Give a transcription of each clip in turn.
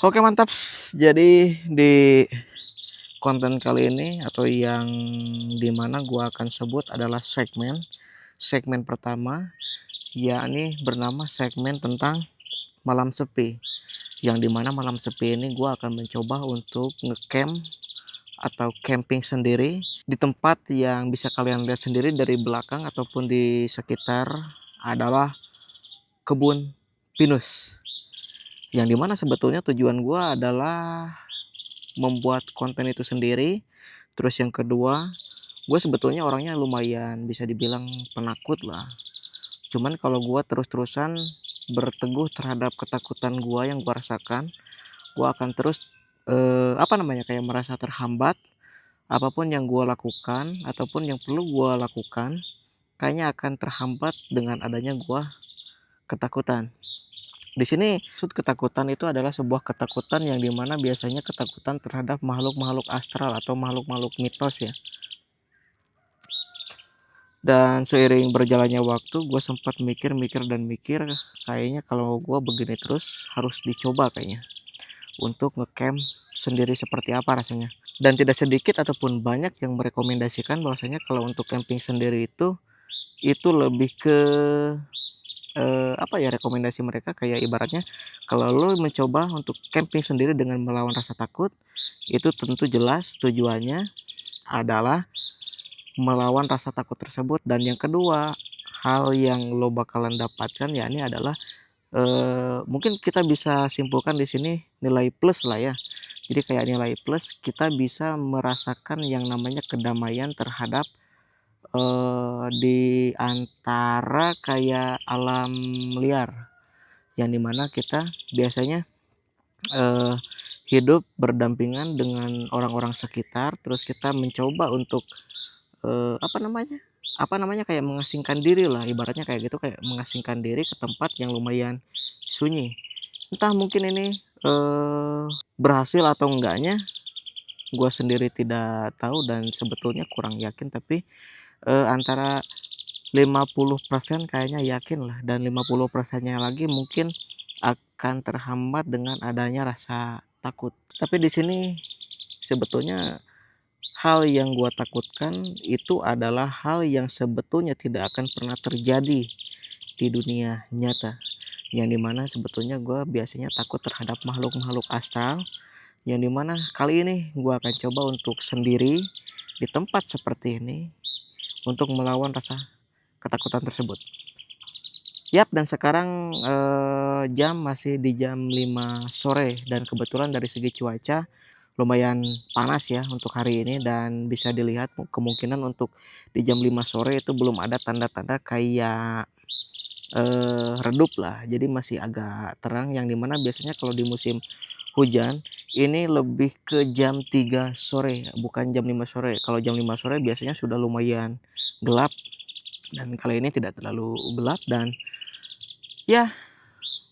Oke mantap. Jadi di konten kali ini atau yang dimana gua akan sebut adalah segmen pertama, yakni bernama segmen tentang malam sepi. Yang dimana malam sepi ini gua akan mencoba untuk ngecamp atau camping sendiri di tempat yang bisa kalian lihat sendiri dari belakang ataupun di sekitar adalah kebun pinus. Yang dimana sebetulnya tujuan gua adalah membuat konten itu sendiri. Terus yang kedua, gue sebetulnya orangnya lumayan bisa dibilang penakut lah. Cuman kalau gue terus-terusan berteguh terhadap ketakutan gue yang gue rasakan, gue akan terus kayak merasa terhambat. Apapun yang gue lakukan ataupun yang perlu gue lakukan, kayaknya akan terhambat dengan adanya gue ketakutan. Di sini maksud ketakutan itu adalah sebuah ketakutan yang dimana biasanya ketakutan terhadap makhluk-makhluk astral atau makhluk-makhluk mitos ya. Dan seiring berjalannya waktu gue sempat mikir, kayaknya kalau gue begini terus harus dicoba kayaknya untuk ngecamp sendiri seperti apa rasanya. Dan tidak sedikit ataupun banyak yang merekomendasikan bahwasanya kalau untuk camping sendiri itu lebih ke rekomendasi mereka kayak ibaratnya kalau lo mencoba untuk camping sendiri dengan melawan rasa takut, itu tentu jelas tujuannya adalah melawan rasa takut tersebut. Dan yang kedua, hal yang lo bakalan dapatkan ya ini adalah mungkin kita bisa simpulkan di sini nilai plus lah ya. Jadi kayak nilai plus kita bisa merasakan yang namanya kedamaian terhadap di antara kayak alam liar, yang dimana kita biasanya hidup berdampingan dengan orang-orang sekitar, terus kita mencoba untuk kayak mengasingkan diri lah, ibaratnya kayak gitu, kayak mengasingkan diri ke tempat yang lumayan sunyi. Entah mungkin ini berhasil atau enggaknya, gue sendiri tidak tahu dan sebetulnya kurang yakin, tapi antara 50% kayaknya yakin lah, dan 50%-nya lagi mungkin akan terhambat dengan adanya rasa takut. Tapi di sini sebetulnya hal yang gua takutkan itu adalah hal yang sebetulnya tidak akan pernah terjadi di dunia nyata. Yang dimana sebetulnya gua biasanya takut terhadap makhluk-makhluk astral, yang dimana kali ini gua akan coba untuk sendiri di tempat seperti ini untuk melawan rasa ketakutan tersebut. Yap, dan sekarang jam masih di jam 5 sore dan kebetulan dari segi cuaca lumayan panas ya untuk hari ini, dan bisa dilihat kemungkinan untuk di jam 5 sore itu belum ada tanda-tanda kayak redup lah. Jadi masih agak terang, yang dimana biasanya kalau di musim hujan ini lebih ke jam 3 sore bukan jam 5 sore. Kalau jam 5 sore biasanya sudah lumayan gelap, dan kali ini tidak terlalu gelap. Dan ya,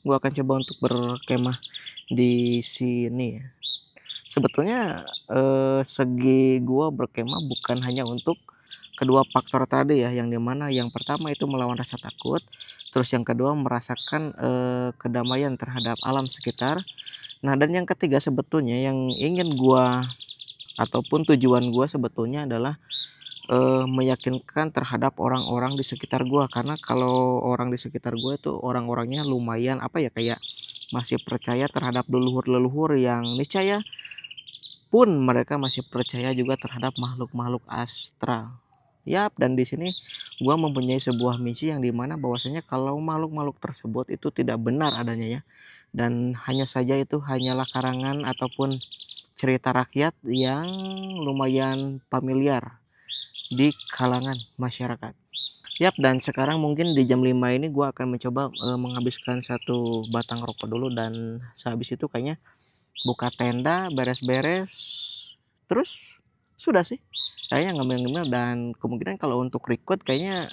gua akan coba untuk berkemah di sini ya. Sebetulnya segi gua berkemah bukan hanya untuk kedua faktor tadi ya, yang dimana yang pertama itu melawan rasa takut, terus yang kedua merasakan kedamaian terhadap alam sekitar. Nah, dan yang ketiga sebetulnya yang ingin gua ataupun tujuan gua sebetulnya adalah meyakinkan terhadap orang-orang di sekitar gua, karena kalau orang di sekitar gua itu orang-orangnya lumayan kayak masih percaya terhadap leluhur-leluhur yang niscaya pun mereka masih percaya juga terhadap makhluk-makhluk astral. Yap, dan di sini gua mempunyai sebuah misi yang dimana bahwasanya kalau makhluk-makhluk tersebut itu tidak benar adanya ya, dan hanya saja itu hanyalah karangan ataupun cerita rakyat yang lumayan familiar di kalangan masyarakat. Yap, dan sekarang mungkin di jam 5 ini gua akan mencoba menghabiskan satu batang rokok dulu, dan sehabis itu kayaknya buka tenda, beres-beres, terus sudah sih. Kayaknya ngemil-ngemil, dan kemungkinan kalau untuk record kayaknya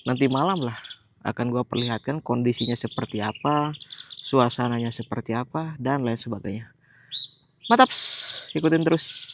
nanti malam lah akan gua perlihatkan kondisinya seperti apa, suasananya seperti apa, dan lain sebagainya. Mantap, ikutin terus.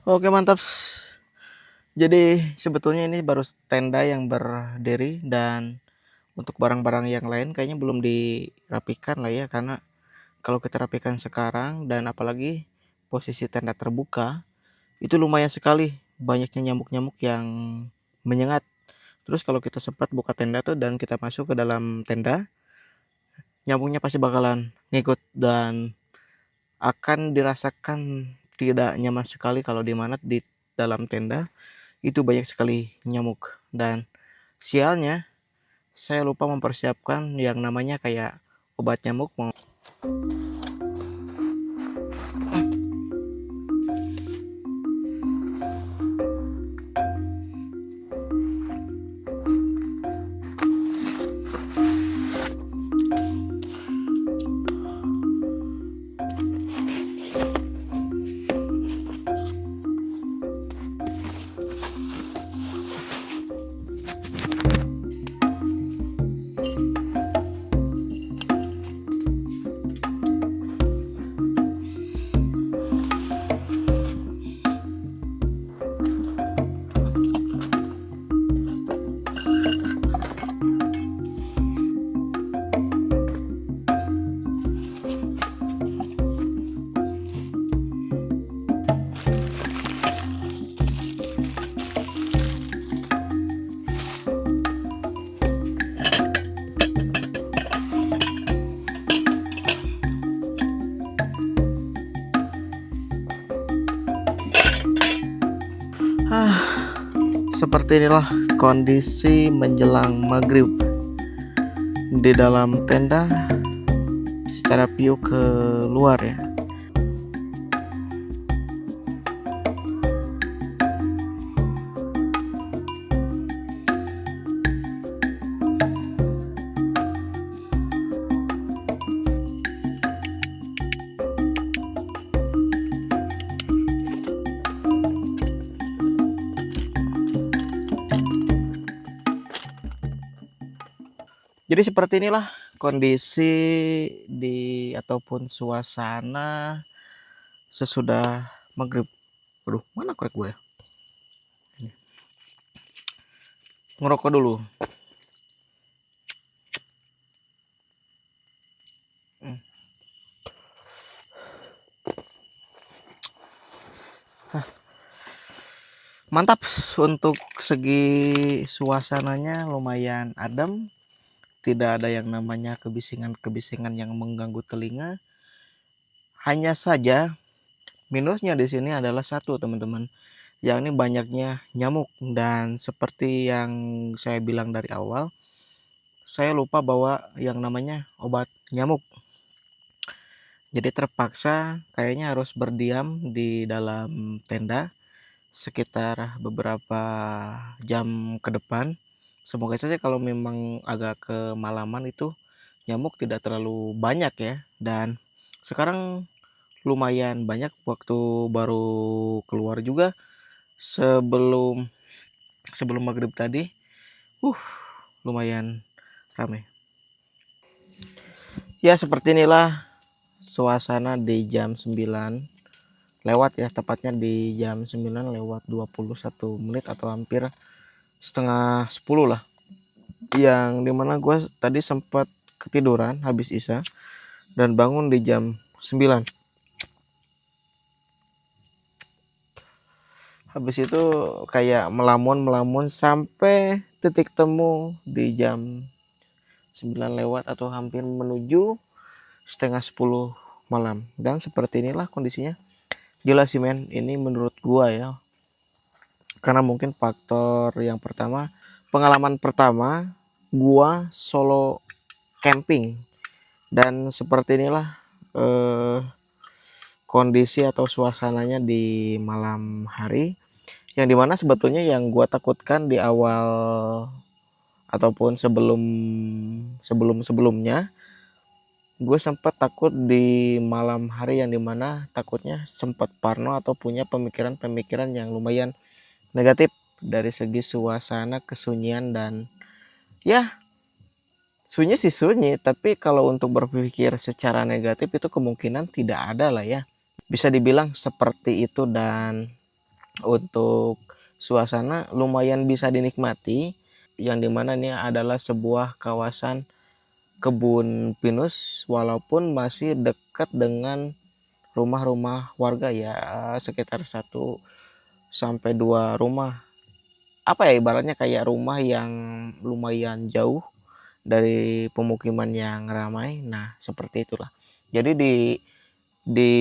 Oke, mantap. Jadi sebetulnya ini baru tenda yang berdiri, dan untuk barang-barang yang lain kayaknya belum dirapikan lah ya, karena kalau kita rapikan sekarang dan apalagi posisi tenda terbuka, itu lumayan sekali banyaknya nyamuk-nyamuk yang menyengat. Terus kalau kita sempat buka tenda tuh dan kita masuk ke dalam tenda, nyamuknya pasti bakalan ngikut dan akan dirasakan tidak nyaman sekali kalau di mana di dalam tenda itu banyak sekali nyamuk. Dan sialnya saya lupa mempersiapkan yang namanya kayak obat nyamuk. Seperti inilah kondisi menjelang maghrib di dalam tenda secara view ke luar ya. Jadi seperti inilah kondisi di ataupun suasana sesudah maghrib. Waduh, mana korek gue ya? Ngerokok dulu. Mantap, untuk segi suasananya lumayan adem. Tidak ada yang namanya kebisingan-kebisingan yang mengganggu telinga. Hanya saja minusnya di sini adalah satu, teman-teman, yakni banyaknya nyamuk. Dan seperti yang saya bilang dari awal, saya lupa bawa yang namanya obat nyamuk. Jadi terpaksa kayaknya harus berdiam di dalam tenda sekitar beberapa jam ke depan. Semoga saja kalau memang agak kemalaman itu nyamuk tidak terlalu banyak ya. Dan sekarang lumayan banyak, waktu baru keluar juga sebelum maghrib tadi. Lumayan ramai. Ya, seperti inilah suasana di jam 9 lewat ya, tepatnya di jam 9 lewat 21 menit atau hampir setengah 10 lah. Yang dimana gue tadi sempat ketiduran habis isya dan bangun di jam 9. Habis itu kayak melamun sampai titik temu di jam 9 lewat atau hampir menuju setengah 10 malam. Dan seperti inilah kondisinya. Gila sih men, ini menurut gua ya. Karena mungkin faktor yang pertama, pengalaman pertama gua solo camping. Dan seperti inilah kondisi atau suasananya di malam hari. Yang dimana sebetulnya yang gua takutkan di awal ataupun sebelumnya, gue sempat takut di malam hari, yang dimana takutnya sempat parno atau punya pemikiran-pemikiran yang lumayan negatif dari segi suasana, kesunyian, dan ya sunyi sih sunyi, tapi kalau untuk berpikir secara negatif itu kemungkinan tidak ada lah ya, bisa dibilang seperti itu. Dan Untuk suasana lumayan bisa dinikmati, yang dimana ini adalah sebuah kawasan kebun pinus walaupun masih dekat dengan rumah-rumah warga ya, sekitar 1 sampai 2 rumah. Apa ya, ibaratnya kayak rumah yang lumayan jauh dari pemukiman yang ramai. Nah, seperti itulah. Jadi di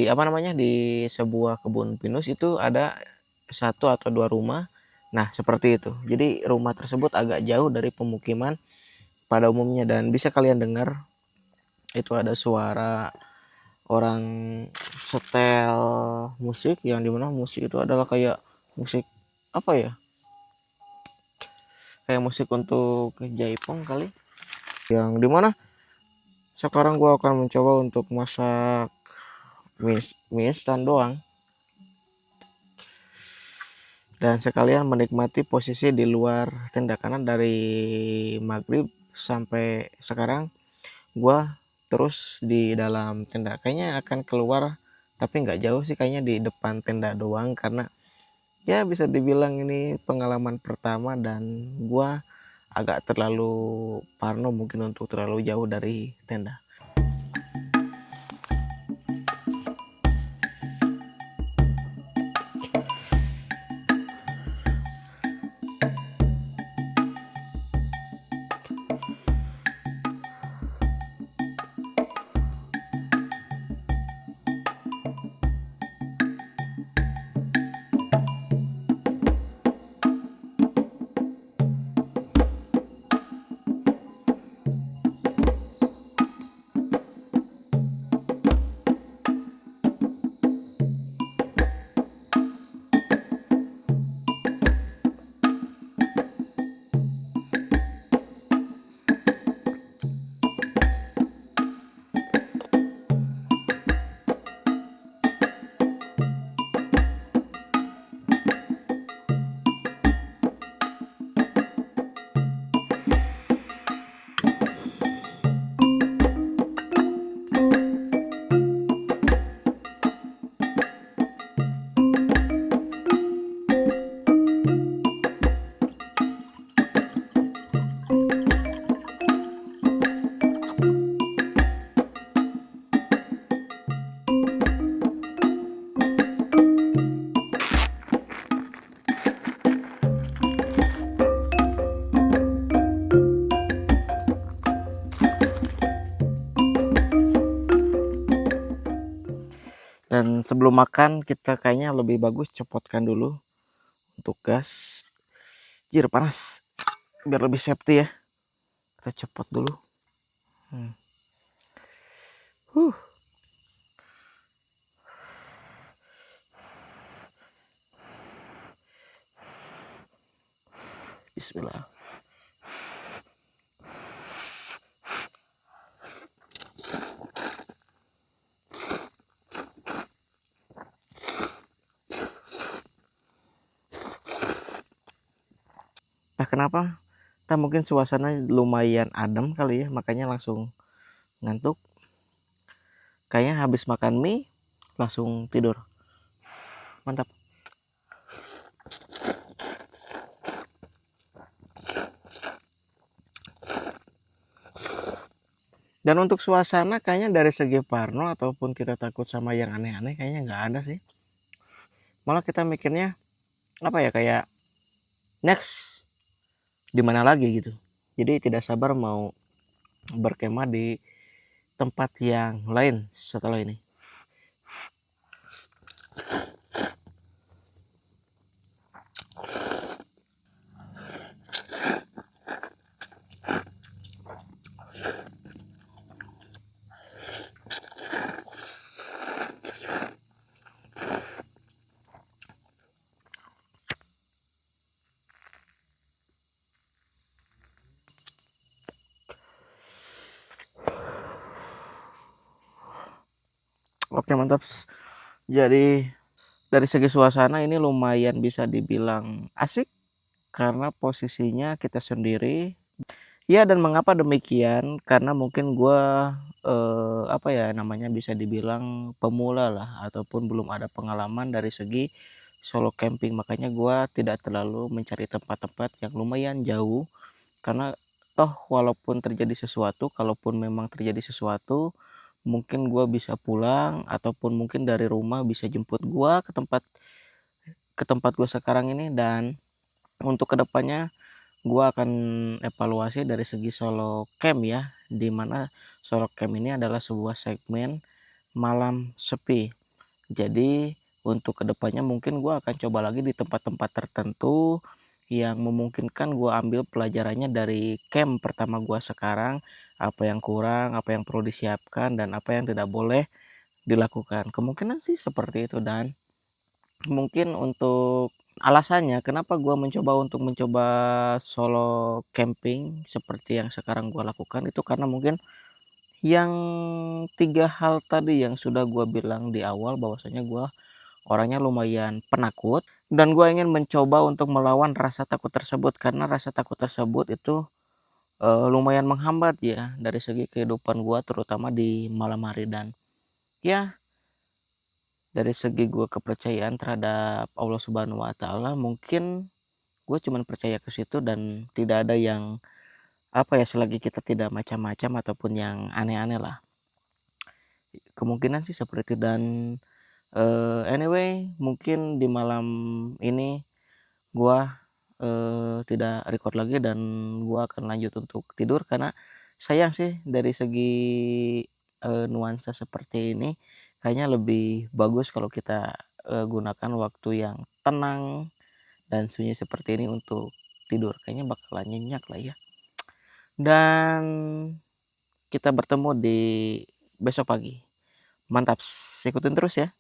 apa namanya, di sebuah kebun pinus itu ada 1 atau 2 rumah. Nah, seperti itu. Jadi rumah tersebut agak jauh dari pemukiman pada umumnya, dan bisa kalian dengar itu ada suara orang setel musik, yang dimana musik itu adalah kayak musik apa ya, kayak musik untuk jaipong kali, yang dimana sekarang gua akan mencoba untuk masak mie instan doang, dan sekalian menikmati posisi di luar tenda, karena dari maghrib sampai sekarang gua terus di dalam tenda. Kayaknya akan keluar, tapi nggak jauh sih, kayaknya di depan tenda doang, karena ya bisa dibilang ini pengalaman pertama dan gua agak terlalu parno mungkin untuk terlalu jauh dari tenda. Dan sebelum makan kita kayaknya lebih bagus cepotkan dulu untuk gas. Jir panas. Biar lebih safety ya. Kita cepot dulu. Hmm. Huh. Bismillah. Nah, kenapa? Kita mungkin suasana lumayan adem kali ya, makanya langsung ngantuk. Kayaknya habis makan mie langsung tidur. Mantap. Dan untuk suasana kayaknya dari segi parno ataupun kita takut sama yang aneh-aneh kayaknya nggak ada sih. Malah kita mikirnya apa ya, kayak next di mana lagi gitu. Jadi tidak sabar mau berkemah di tempat yang lain setelah ini. Oke, mantap. Jadi dari segi suasana ini lumayan bisa dibilang asik karena posisinya kita sendiri. Ya, dan mengapa demikian? Karena mungkin gua apa ya namanya, bisa dibilang pemula lah ataupun belum ada pengalaman dari segi solo camping, makanya gua tidak terlalu mencari tempat-tempat yang lumayan jauh, karena toh walaupun terjadi sesuatu, kalaupun memang terjadi sesuatu, mungkin gua bisa pulang ataupun mungkin dari rumah bisa jemput gua ke tempat gua sekarang ini. Dan untuk kedepannya gua akan evaluasi dari segi solo camp ya, di mana solo camp ini adalah sebuah segmen malam sepi. Jadi untuk kedepannya mungkin gua akan coba lagi di tempat-tempat tertentu yang memungkinkan gua ambil pelajarannya dari camp pertama gua sekarang, apa yang kurang, apa yang perlu disiapkan, dan apa yang tidak boleh dilakukan. Kemungkinan sih seperti itu. Dan mungkin untuk alasannya kenapa gua mencoba solo camping seperti yang sekarang gua lakukan itu karena mungkin yang 3 hal tadi yang sudah gua bilang di awal, bahwasanya gua orangnya lumayan penakut dan gua ingin mencoba untuk melawan rasa takut tersebut, karena rasa takut tersebut itu, lumayan menghambat ya dari segi kehidupan gua terutama di malam hari. Dan ya dari segi gua kepercayaan terhadap Allah Subhanahu wa Ta'ala, mungkin gue cuman percaya ke situ dan tidak ada yang, apa ya, selagi kita tidak macam-macam ataupun yang aneh-aneh lah. Kemungkinan sih seperti itu. Dan, anyway, mungkin di malam ini gua, tidak record lagi dan gua akan lanjut untuk tidur, karena sayang sih dari segi, nuansa seperti ini kayaknya lebih bagus kalau kita, gunakan waktu yang tenang dan sunyi seperti ini untuk tidur, kayaknya bakalan nyenyak lah ya. Dan kita bertemu di besok pagi. Mantap, ikutin terus ya.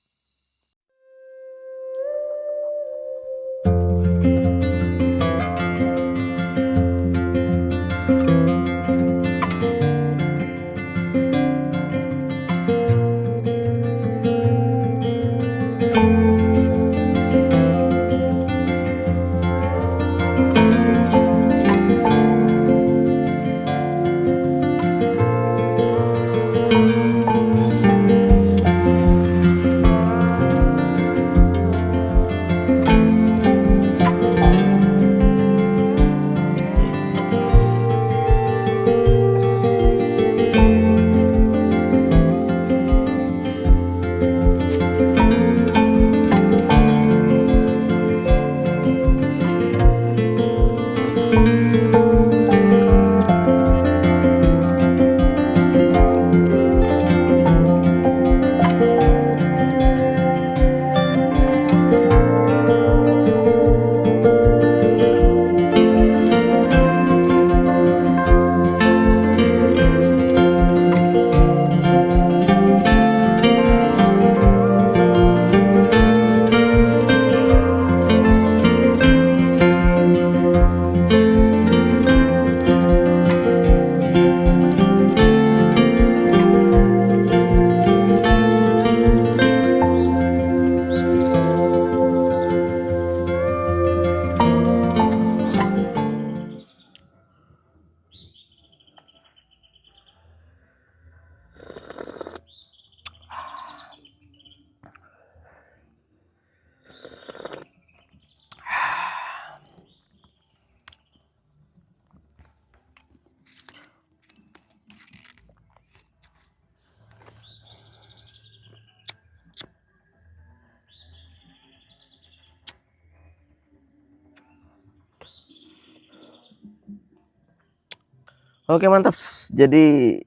Oke, mantap. Jadi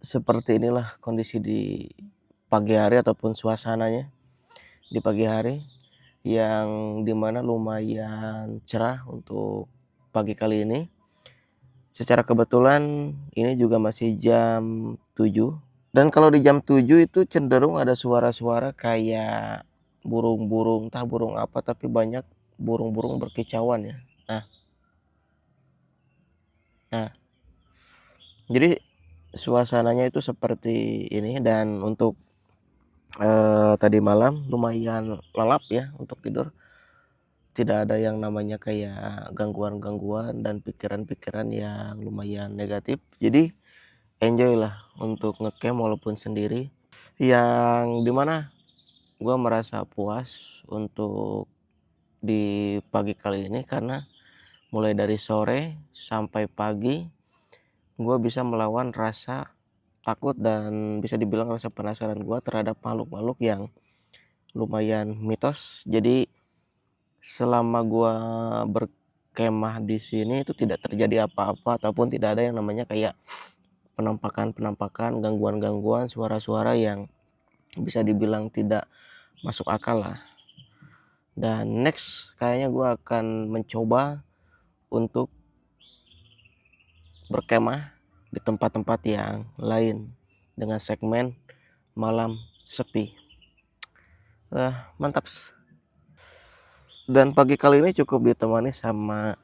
seperti inilah kondisi di pagi hari ataupun suasananya di pagi hari yang dimana lumayan cerah untuk pagi kali ini. Secara kebetulan ini juga masih jam 7. Dan kalau di jam 7 itu cenderung ada suara-suara kayak burung-burung, entah burung apa, tapi banyak burung-burung berkicauan ya. Nah nah, jadi suasananya itu seperti ini. Dan untuk, tadi malam lumayan lelap ya untuk tidur. Tidak ada yang namanya kayak gangguan-gangguan dan pikiran-pikiran yang lumayan negatif. Jadi enjoy lah untuk ngecamp walaupun sendiri, yang dimana gua merasa puas untuk di pagi kali ini karena mulai dari sore sampai pagi gue bisa melawan rasa takut dan bisa dibilang rasa penasaran gue terhadap makhluk-makhluk yang lumayan mitos. Jadi selama gue berkemah di sini itu tidak terjadi apa-apa ataupun tidak ada yang namanya kayak penampakan-penampakan, gangguan-gangguan, suara-suara yang bisa dibilang tidak masuk akal lah. Dan next kayaknya gue akan mencoba untuk berkemah di tempat-tempat yang lain dengan segmen malam sepi. Mantap. Dan pagi kali ini cukup ditemani sama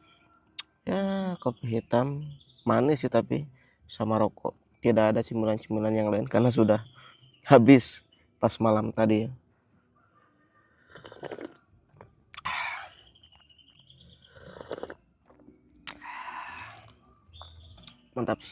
ya kopi hitam manis sih, tapi sama rokok. Tidak ada cemilan-cemilan yang lain karena sudah habis pas malam tadi. Mantap.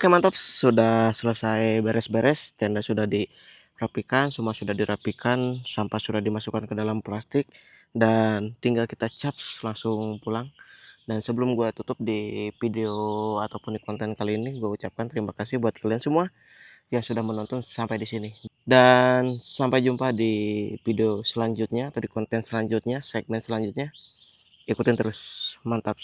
Oke, mantap, sudah selesai beres-beres, tenda sudah dirapikan, semua sudah dirapikan, sampah sudah dimasukkan ke dalam plastik dan tinggal kita caps langsung pulang. Dan sebelum gua tutup di video ataupun di konten kali ini, gue ucapkan terima kasih buat kalian semua yang sudah menonton sampai di sini. Dan sampai jumpa di video selanjutnya atau di konten selanjutnya, segmen selanjutnya. Ikutin terus. Mantap.